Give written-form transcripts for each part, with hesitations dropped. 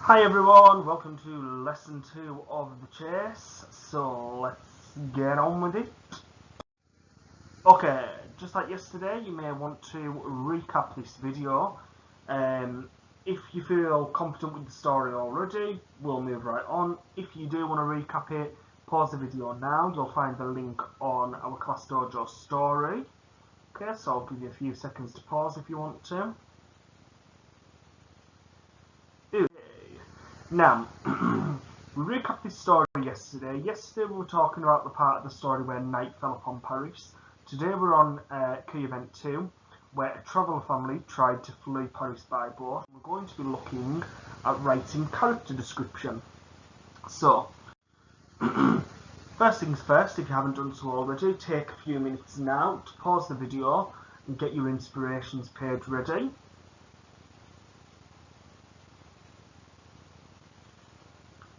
Hi everyone, welcome to lesson 2 of the chase, so let's get on with it. Okay, just like yesterday, you may want to recap this video. If you feel confident with the story already, we'll move right on. If you do want to recap it, pause the video now. You'll find the link on our Class Dojo story. Okay, so I'll give you a few seconds to pause if you want to. Now, we recapped this story yesterday. Yesterday we were talking about the part of the story where night fell upon Paris. Today we're on key event 2, where a traveller family tried to flee Paris by boat. We're going to be looking at writing character description. So, first things first, if you haven't done so already, take a few minutes now to pause the video and get your inspirations page ready.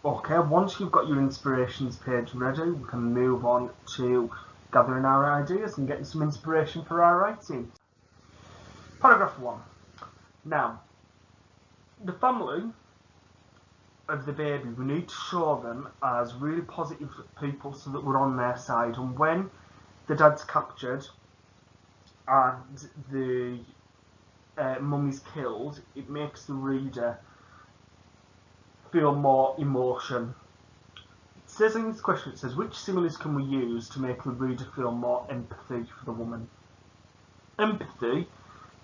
Okay, once you've got your inspirations page ready, we can move on to gathering our ideas and getting some inspiration for our writing. Paragraph 1. Now, the family of the baby, we need to show them as really positive people so that we're on their side. And when the dad's captured and the mum is killed, it makes the reader feel more emotion. It says in this question, it says, which similes can we use to make the reader feel more empathy for the woman? Empathy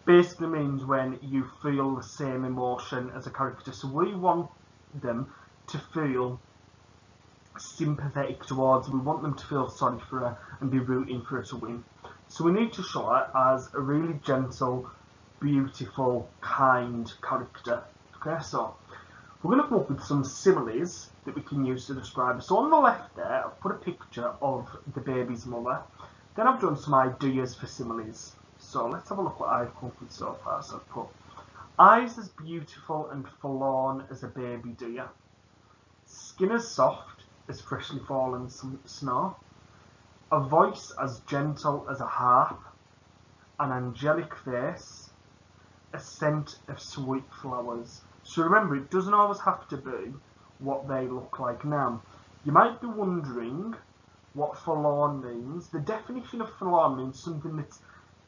basically means when you feel the same emotion as a character. So we want them to feel sympathetic towards her. We want them to feel sorry for her and be rooting for her to win. So we need to show her as a really gentle, beautiful, kind character. Okay, so we're going to come up with some similes that we can use to describe her. So on the left there, I've put a picture of the baby's mother. Then I've done some ideas for similes. So let's have a look what I've come up with so far. So I've put eyes as beautiful and forlorn as a baby deer. Skin as soft as freshly fallen snow. A voice as gentle as a harp. An angelic face. A scent of sweet flowers. So remember, it doesn't always have to be what they look like now. You might be wondering what forlorn means. The definition of forlorn means something that's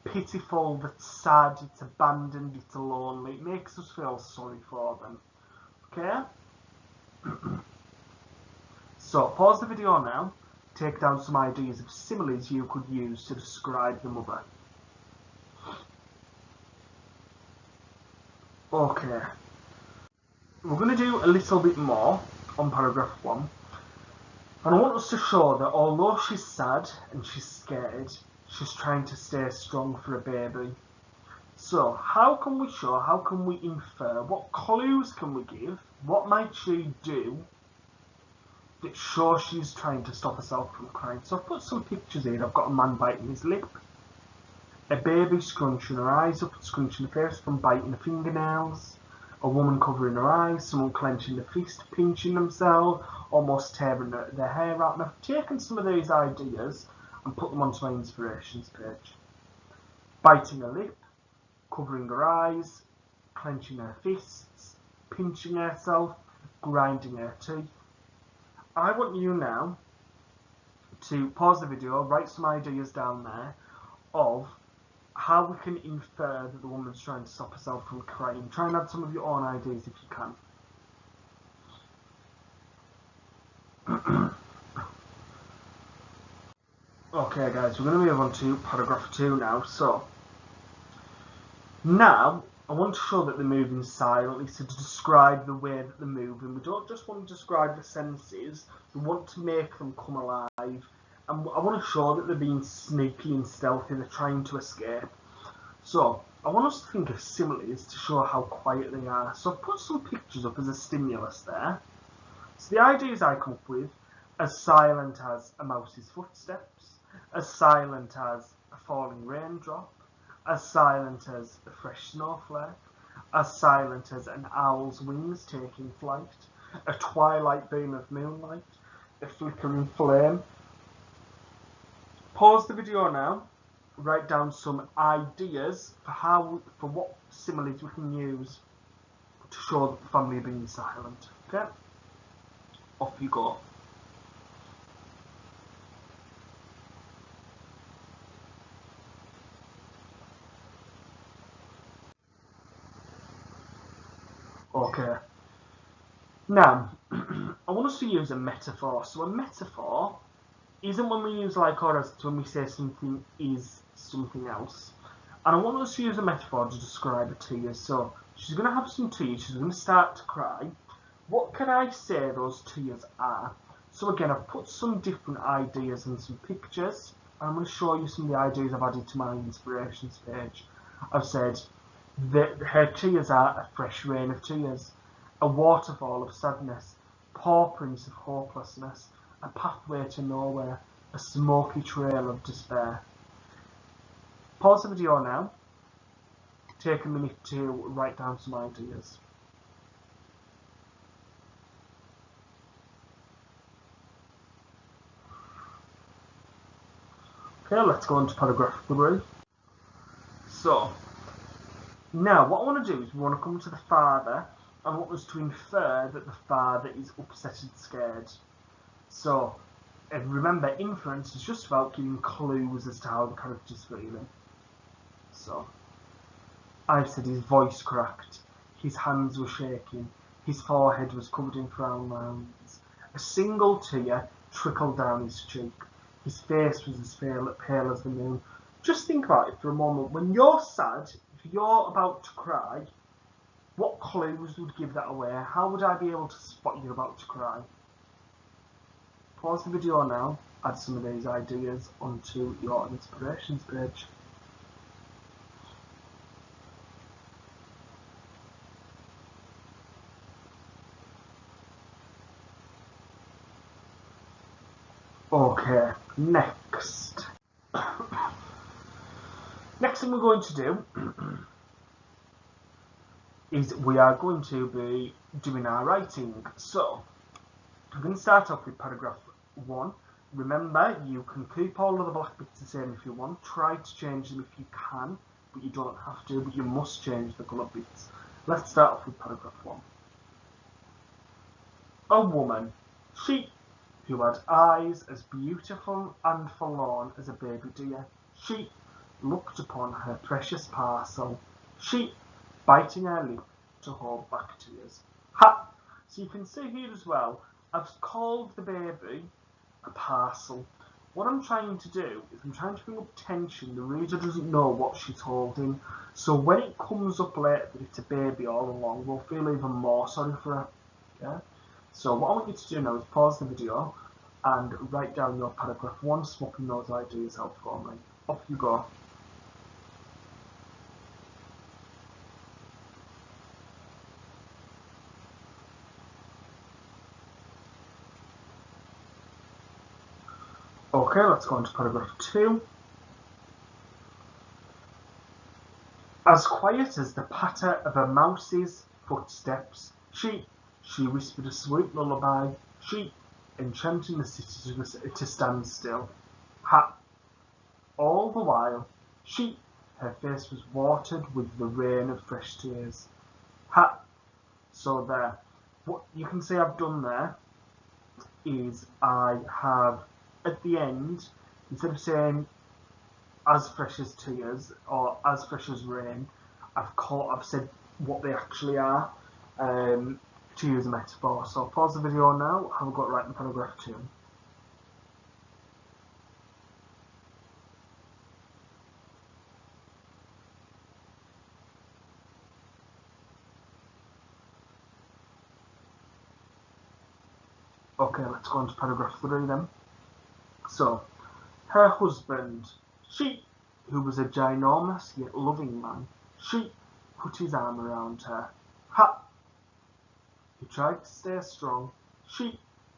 pitiful, that's sad, it's abandoned, it's lonely. It makes us feel sorry for them. Okay? So pause the video now. Take down some ideas of similes you could use to describe the mother. Okay. We're going to do a little bit more on paragraph 1. And I want us to show that although she's sad and she's scared, she's trying to stay strong for a baby. So how can we show, how can we infer, what clues can we give, what might she do that shows she's trying to stop herself from crying? So I've put some pictures in. I've got a man biting his lip, a baby scrunching her eyes up, scrunching her face from biting her fingernails, a woman covering her eyes, someone clenching the fist, pinching themselves, almost tearing their hair out. And I've taken some of these ideas and put them onto my inspirations page. Biting her lip, covering her eyes, clenching her fists, pinching herself, grinding her teeth. I want you now to pause the video, write some ideas down there of how we can infer that the woman's trying to stop herself from crying. Try and add some of your own ideas if you can. Okay guys, we're going to move on to paragraph 2 now. So, now I want to show that they're moving silently, so to describe the way that they're moving. We don't just want to describe the senses, we want to make them come alive. And I want to show that they're being sneaky and stealthy, they're trying to escape. So, I want us to think of similes to show how quiet they are. So I've put some pictures up as a stimulus there. So the ideas I come up with, as silent as a mouse's footsteps, as silent as a falling raindrop, as silent as a fresh snowflake, as silent as an owl's wings taking flight, a twilight beam of moonlight, a flickering flame. Pause the video now, write down some ideas for what similes we can use. to show that the family are being silent. Okay? Off you go. Okay. Now, I want us to use a metaphor. So a metaphor isn't when we use like or as, it's when we say something is something else. And I want us to use a metaphor to describe a tear. So she's going to have some tears, she's going to start to cry. What can I say those tears are? So again, I've put some different ideas and some pictures. And I'm going to show you some of the ideas I've added to my inspirations page. I've said that her tears are a fresh rain of tears, a waterfall of sadness, paw prints of hopelessness, a pathway to nowhere, a smoky trail of despair. Pause the video now. Take a minute to write down some ideas. Okay, let's go on to paragraph 3. So, now what I want to do is we want to come to the father. I want us to infer that the father is upset and scared. So, and remember, inference is just about giving clues as to how the character's feeling. So, I've said his voice cracked, his hands were shaking, his forehead was covered in frown lines. A single tear trickled down his cheek. His face was as pale as the moon. Just think about it for a moment. When you're sad, if you're about to cry, what clues would give that away? How would I be able to spot you about to cry? Pause the video now, add some of these ideas onto your inspirations page. Okay, next. Next thing we're going to do is we are going to be doing our writing. So, we're going to start off with paragraph 1. Remember, you can keep all of the black bits the same if you want. Try to change them if you can, but you don't have to, but you must change the coloured bits. Let's start off with paragraph 1. A woman, she who had eyes as beautiful and forlorn as a baby deer, she looked upon her precious parcel, she biting her lip to hold back tears. Ha! So you can see here as well, I've called the baby a parcel. What I'm trying to do is I'm trying to bring up tension. The reader doesn't know what she's holding. So when it comes up later that it's a baby all along, we'll feel even more sorry for her. Okay? So what I want you to do now is pause the video and write down your paragraph 1, swapping those ideas out for me. Off you go. Okay, let's go on to paragraph 2. As quiet as the patter of a mouse's footsteps, she whispered a sweet lullaby, she enchanting the city to stand still. Ha! All the while, her face was watered with the rain of fresh tears. Ha! So there. What you can see I've done there is I have, at the end, instead of saying as fresh as tears or as fresh as rain, I've said what they actually are, to use a metaphor. So pause the video now, have a go at writing paragraph 2. Okay, let's go on to paragraph 3 then. So, her husband, she, who was a ginormous yet loving man, she put his arm around her. Ha! He tried to stay strong,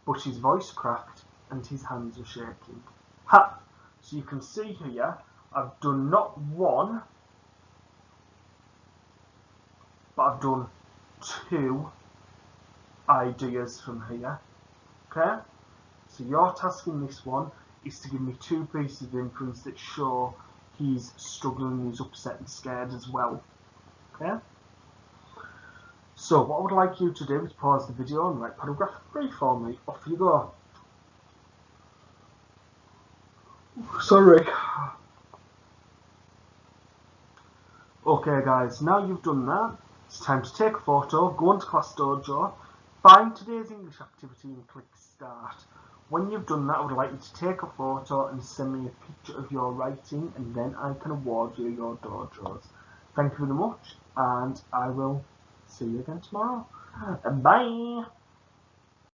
but his voice cracked and his hands were shaking. Ha! So you can see here, I've done not one, but I've done 2 ideas from here. Okay? So your task in this one is to give me 2 pieces of inference that show he's struggling, he's upset and scared as well. Okay? So what I would like you to do is pause the video and write paragraph 3 for me. Off you go. Sorry. Okay guys, now you've done that, it's time to take a photo, go into Class Dojo, find today's English activity and click start. When you've done that, I would like you to take a photo and send me a picture of your writing, and then I can award you your dojos. Thank you very much, and I will see you again tomorrow. Bye!